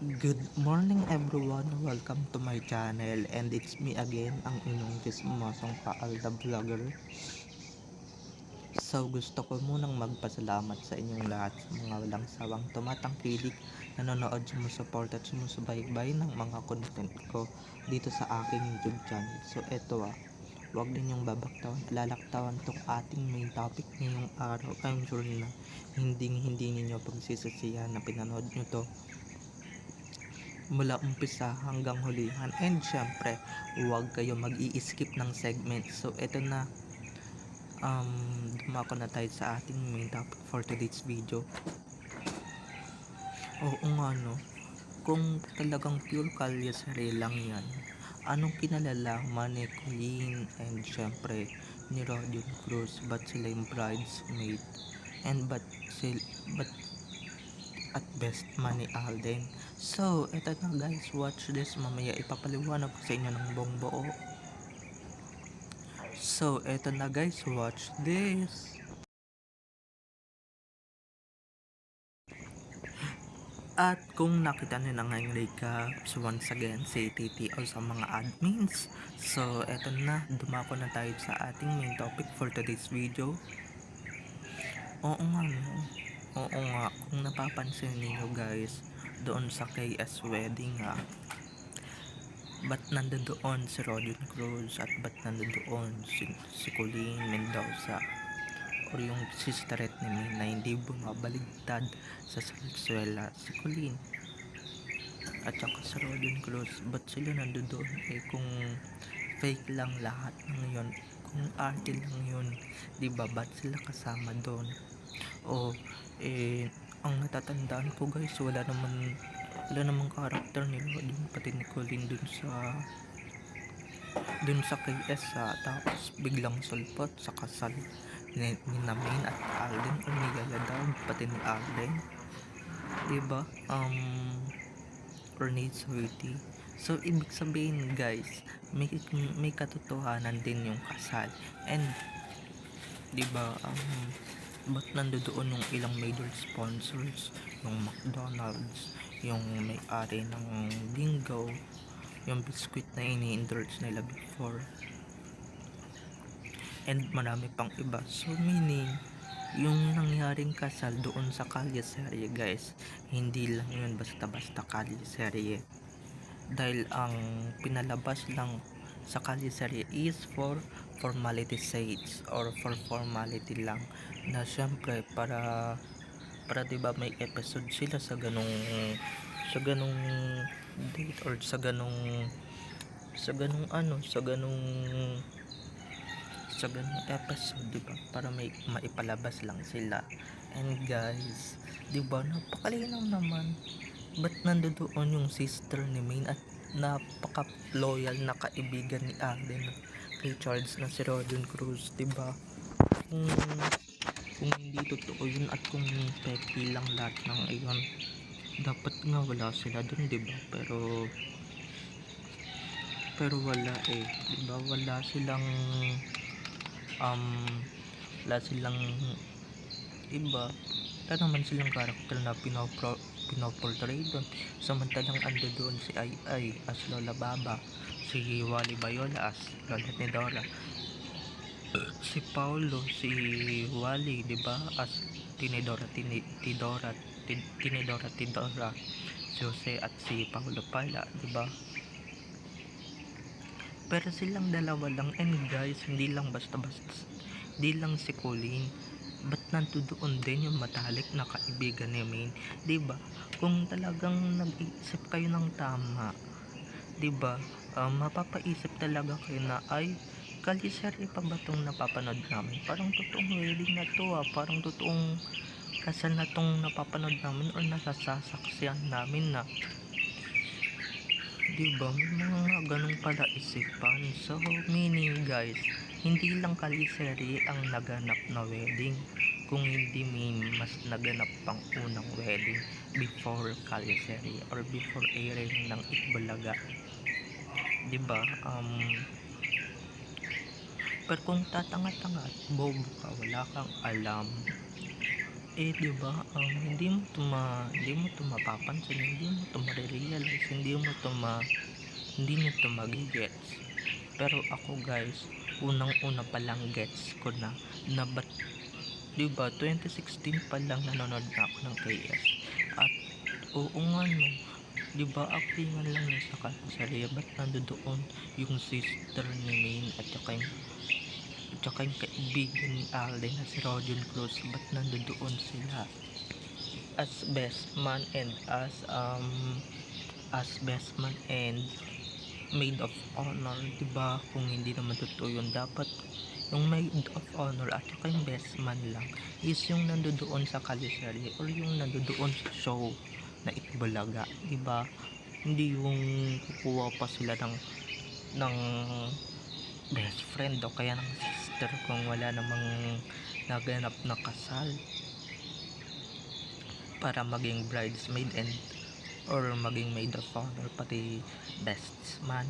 Good morning everyone, welcome to my channel and it's me again, ang inyong chismosong Paal the Vlogger. So gusto ko munang magpasalamat sa inyong lahat sa mga walang sawang tumatangkilik, nanonood, sumusuporta at sumusubaybay ng mga content ko dito sa aking YouTube channel. So eto huwag ninyong babaktawan, lalaktawan tong ating main topic ngayong araw. I'm sure na hindi ninyo pagsisisihan na pinanood nyo to mula umpisa hanggang hulihan, and syempre huwag kayo mag-i-skip ng segment. So eto na, dumako na tayo sa ating main topic for today's video. Oo nga no, kung talagang pure kalyasari lang yan, anong kinalalaman ni Colleen and syempre ni Rodion Cruz? Ba't sila yung bridesmaid? And ba't at best man ni Alden? So eto na guys, watch this, mamaya ipapaliwanag ko sa inyo ng buong buo. So eto na guys, watch this. At kung nakita nyo na ngayong recaps, once again si TTO sa mga admins. So eto na, dumako na tayo sa ating main topic for today's video. Oo nga no, oo nga, kung napapansin niyo guys, doon sa KS wedding ba't nandoon si Rodion Cruz at ba't nandoon si Colleen Mendoza or yung sisterette ni May na hindi bumabaligtad sa salsuela? Si Colleen at saka si Rodion Cruz, ba't sila nandoon? Kung fake lang lahat ng yun, kung arte lang yun, diba, ba't sila kasama doon? O ang natatandaan ko guys, wala namang karakter ni Rodion pati ni Colleen dun sa KS tapos biglang sulpot sa kasal ni Namin at Alden, o ni Yaya daw pati ni Alden, diba, or ni Sweetie. So ibig sabihin guys, may katotohanan din yung kasal. And diba, ba't nandoon yung ilang major sponsors, yung McDonald's, yung may-ari ng Bingo, yung biscuit na ini-endorse nila before, and marami pang iba. So meaning, yung nangyaring kasal doon sa kalye-serye guys, hindi lang yun basta-basta kalye-serye. Dahil ang pinalabas lang sa kalye-serye is for formality sakes or for formality lang, na syempre para diba may episode sila sa ganung date or sa ganung episode, diba, para may maipalabas lang sila. And guys, diba, napakalinaw naman, ba't nandoon yung sister ni Maine at napaka loyal na kaibigan ni Alden kay Charles na si Rodion Cruz, diba? Kung hindi totoo yun at kung peki lang lahat ng iyon, dapat nga wala sila dun, diba? Pero wala diba, wala silang iba, wala naman silang karakter na pinoportray doon. Samantalang ando doon si Ai as Lola Baba, si Wally Bayola as Lola Tidora, si Paulo, si Wally, diba, as Tinidora, si Jose at si Paulo pala, diba? Pero silang dalawa lang. And guys, hindi lang si Colleen, ba't nandoon din yung matalik na kaibigan ni Maine, diba? Kung talagang nag-iisip kayo ng tama, diba, mapapaisip talaga kayo na ay kalisari pa ba tong napapanood namin? Parang totoong wedding na to parang totoong kasal na tong napapanood namin or nasasaksiyan namin na, diba, may mga ganong pala isipan. So meaning guys, hindi lang kalisari ang naganap na wedding, kung hindi may mas naganap pang unang wedding before kalisari or before airing ng Itbulaga, diba? Pero kung tatanga-tanga at bobo ka, wala kang alam, 'Di ba, hindi mo 'to mapapansin, hindi mo 'to mare-realize, hindi mo 'to mage-gets. Pero ako guys, unang-una pa lang gets ko na ba't 'di ba 2016 pa lang nanonood na ako ng KS at oo nga 'no, 'di ba actingan lang yun sa Kalendarya, ba't nandodoon yung sister ni Maine at saka yung kaibigan ni Alden na si Rodion Cruz, ba't nandodoon sila as best man and as best man and maid of honor, 'di ba? Kung hindi naman totoo yun, dapat yung maid of honor at saka yung best man lang is yung nandoon sa kalisari or yung nandoon sa show na Itbulaga, 'di ba? Hindi yung kukuha pa sila ng best friend o kaya ng sister kung wala namang naganap na kasal para maging bridesmaid and or maging maid of honor pati best man.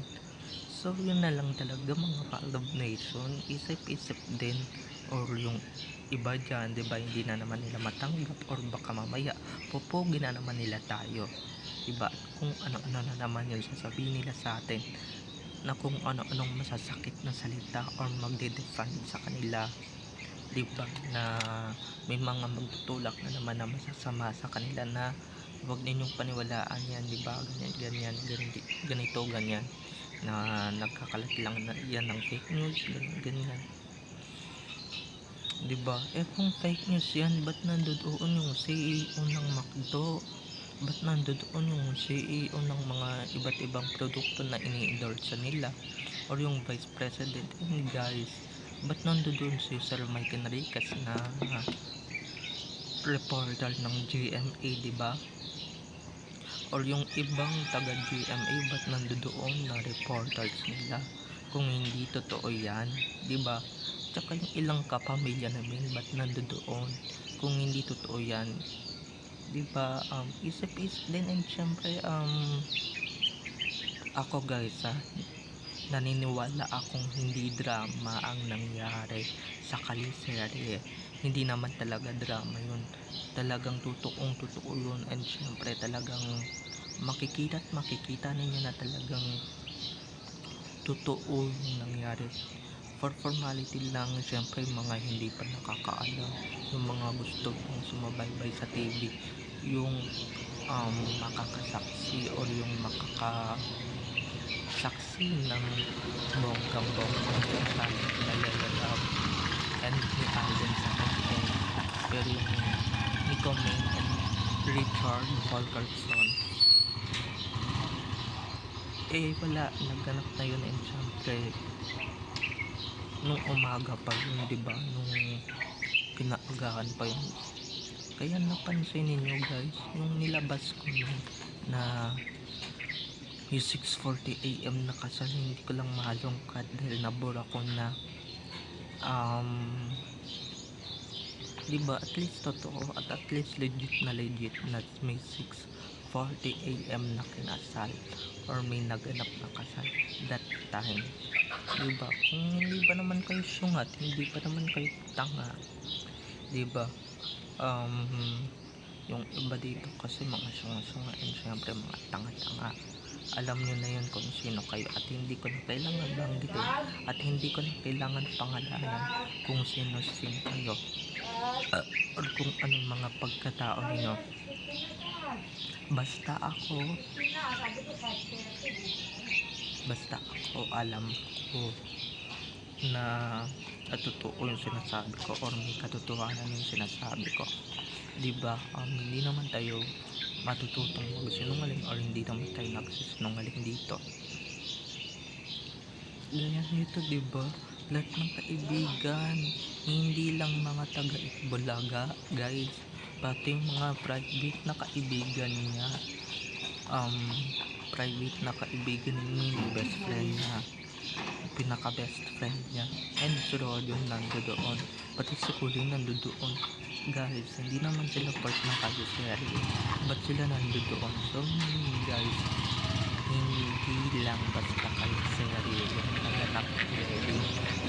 So yun na lang talaga mga ka-love nation, isip-isip din or yung iba dyan, di ba, hindi na naman nila matanggap or baka mamaya pupugi na naman nila tayo, diba, kung ano-ano na naman yung sasabihin nila sa atin na kung ano-anong masasakit na salita or magde-define sa kanila, diba, na may mga magtutulak na naman na masasama sa kanila na huwag ninyong paniwalaan yan, diba, ganito, ganyan, na nagkakalat lang na yan ng fake news, ganyan. Diba? Kung fake news yan, ba't nandoon yung CEO ng McDo? Ba't nandoon yung CEO ng mga iba't ibang produkto na ini-endorse nila? Or yung Vice President? And guys, ba't nandoon si Sir Mike Enriquez na reporter ng GMA, diba? Or yung ibang taga GMA, ba't nandoon na reporters nila? Kung hindi totoo yan, diba? Tsaka yung ilang kapamilya namin, ba't nandoon kung hindi totoo yan, diba? Isip-isip din. And syempre ako guys, naniniwala akong hindi drama ang nangyari sa kalisere, hindi naman talaga drama yun, talagang totoo yun. And syempre talagang makikita ninyo na talagang totoo yung nangyari. For formality lang, syempre mga hindi pa nakakaalam, yung mga gusto pong sumabaybay sa TV, yung makakasaksi or yung makakasaksi ng bonggang-bonggang talent na Lelalab and ni Alden sa akin. Pero yung Nico Maine and Richard Volkerson, wala, nagganap na yun. And syempre nung umaga pa yun, diba, nung kinaagahan pa yun, kaya napansin ninyo guys, yung nilabas ko nun na yung 6:40 AM na kasal, hindi ko lang malungkad dahil nabura ko na diba, at least totoo at least legit na may 6:40 AM na kinasal or may naganap na kasal that time, diba? Kung hindi pa naman kayo syungat, hindi pa naman kayo tanga, diba? Yung iba dito kasi mga syunga-syunga and syempre mga tanga-tanga, alam nyo na yun kung sino kayo at hindi ko na kailangan banggitin at hindi ko na kailangan pangalanan kung sino kayo or kung anong mga pagkatao niyo. Basta ako alam ko na totoo yung sinasabi ko or may katotohanan yung sinasabi ko, diba? Hindi naman tayo matututong magsinungaling or hindi naman tayo nagsisinungaling dito. Ganyan dito, diba? Lahat ng kaibigan, hindi lang mga taga Itbulaga guys, pati yung mga private na kaibigan niya, private na kaibigan niya, yung best friend niya, pinaka best friend niya, and si Rodion nandoon, pati si Kuling nandoon guys. Hindi naman sila part ng kalisere, ba't sila nandoon? So guys, hindi lang basta kalisere yung naganap ready,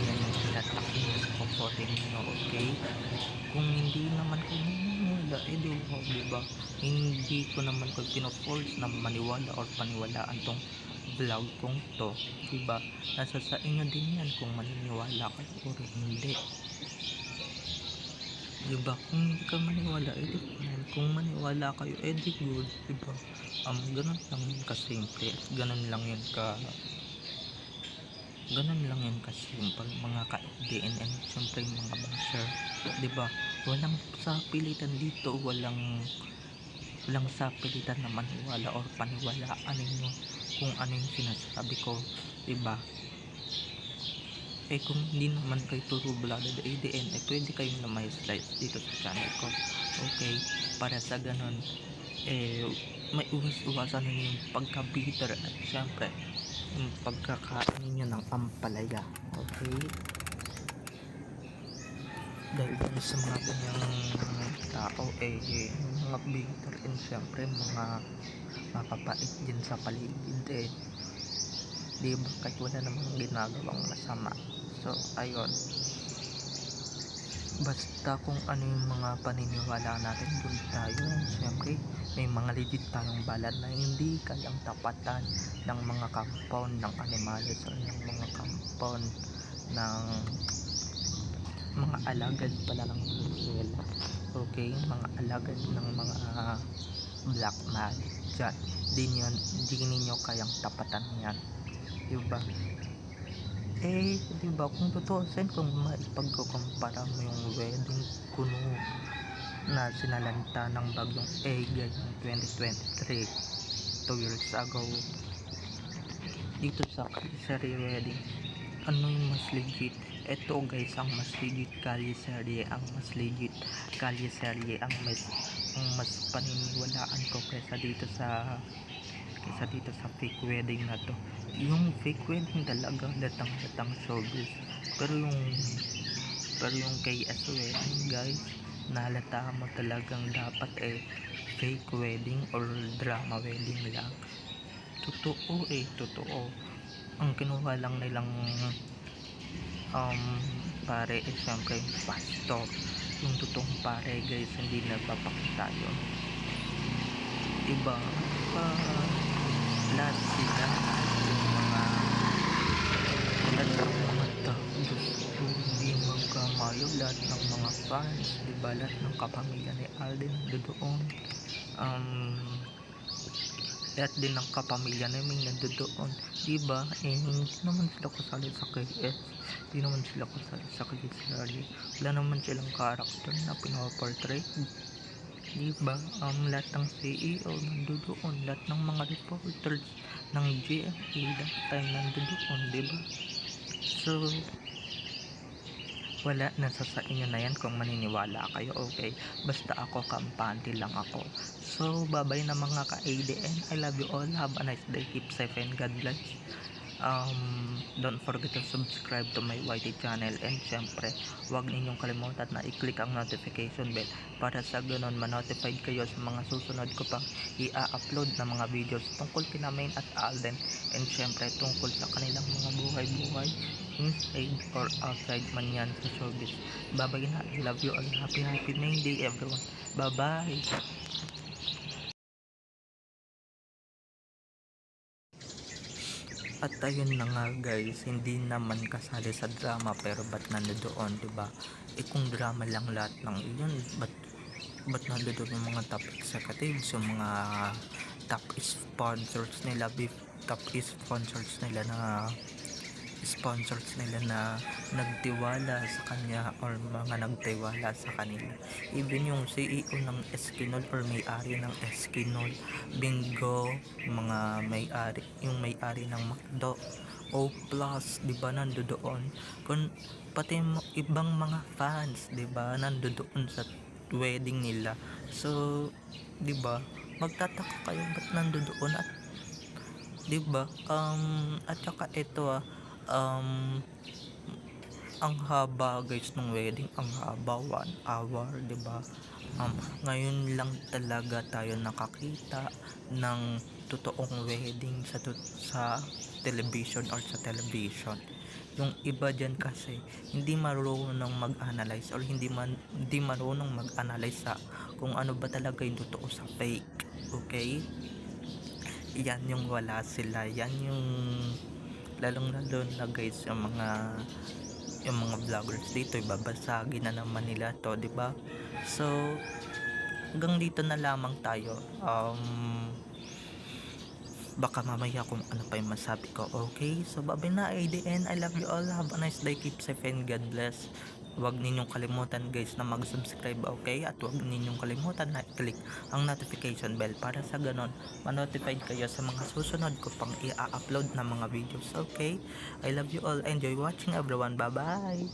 yan yung tinatak nyo sa comforting nyo, okay? Kung hindi naman kayo maniwala, di wow, di ba? Hindi ko naman kayo pino-force na maniwala or paniwalaan tong vlog kong to, di ba? Nasa sa inyo din yan kung maniniwala kayo or hindi. Diba? Kung hindi ka maniwala, edi fine. Kung maniwala kayo, edi good. Diba? Ganun lang yun kasimple. At ganun lang yun kasimple mga ka-DN and syempre mga basher. Diba? Walang sapilitan dito. Walang sapilitan na maniwala or paniwalaan ninyo kung ano yung sinasabi ko. Diba? Kung hindi naman kayo puro blooded ADN, pwede kayong na may slice dito sa channel ko. Okay, para sa ganon, may uwas-uwasan ninyo yung pagka-bitter at syempre, yung pagkakain ninyo ng ampalaya. Okay? Dahil sa mga ganyang tao, mga bitter and syempre, mga mapapait din sa paligid diba, kahit wala namang ginagawang masama. So ayun, basta kung ano yung mga paniniwala natin, doon tayo. Siyempre may mga legit tayong balad na hindi kayang tapatan ng mga compound ng animals o ng mga compound ng mga alagad pala ng buhel. Okay, mga alagad ng mga black magic dyan, di ninyo kayang tapatan yan, diba? Diba, kung tutuusin, kung maipagkukumpara mo yung wedding kuno na sinalanta ng bagyong Egay ng 2023, 2 years ago, dito sa Kalisari wedding, ano yung mas legit? Eto guys, ang mas legit Kalisari, ang mas legit Kalisari, ang mas paniniwalaan ko kaysa dito sa fake wedding na to. Yung fake wedding talaga datang showbiz, pero yung KS wedding guys, nalata mo talagang dapat fake wedding or drama wedding lang. Totoo. Ang kinuha lang nilang pare syempre yung pastor. Yung totoong pare guys, hindi napapakita yun, diba? Lahat sila, yung mga tao gusto hindi magkamayo, lahat ng mga fans, diba? Lahat ng kapamilya ni Alden nandoon, lahat din ng kapamilya namin nandoon, diba? Hindi naman sila kasali sa KS, hindi naman sila kasali sa Kalisari, wala naman silang karakter na pinoportray, diba? Lahat ng CEO nandoon, lahat ng mga reporters ng GMA that time nandoon, diba? So wala, nasa sa inyo na yan kung maniniwala kayo. Okay, basta ako kampante lang ako. So bye bye na mga ka-ADN, I love you all, have a nice day, keep safe and God bless. Don't forget to subscribe to my YT channel, and syempre huwag ninyong kalimutan na i-click ang notification bell para sa ganon ma-notified kayo sa mga susunod ko pang i-upload na mga videos tungkol kina Main at Alden, and syempre tungkol sa kanilang mga buhay-buhay inside or outside man yan sa showbiz. Bye bye na, I love you all, happy May Day everyone, bye bye. At ayun na nga guys, hindi naman kasali sa drama pero ba't nandoon, diba? Kung drama lang lahat ng iyon, ba't nandoon yung mga top executives, yung mga top sponsors nila, sponsors nila na nagtiwala sa kanya or mga nagtiwala sa kanila. Even yung CEO ng Eskinol or may-ari ng Eskinol, Bingo, yung may-ari ng McDo, O Plus, diba, nandoon. Pati ibang mga fans, diba, nandoon sa wedding nila. So, diba, magtataka kayo ba't nandoon, at diba, at saka ito ang haba guys ng wedding, ang haba, 1 hour, diba? Ngayon lang talaga tayo nakakita ng totoong wedding sa television or sa television, Yung iba diyan kasi hindi marunong mag-analyze or hindi marunong mag-analyze sa kung ano ba talaga yung totoo sa fake, okay? Yan yung wala sila, yan yung lalong-lalo na guys yung mga vloggers dito ibabasagin na naman nila to, 'di ba? So hanggang dito na lamang tayo. Baka mamaya kung ano pa yung masabi ko. Okay, so bye na ADN. I love you all. Have a nice day. Keep safe and God bless. Huwag ninyong kalimutan guys na mag-subscribe, okay? At huwag ninyong kalimutan na i-click ang notification bell para sa ganon ma-notified kayo sa mga susunod ko pang i-upload na mga videos, okay? I love you all. Enjoy watching everyone. Bye bye.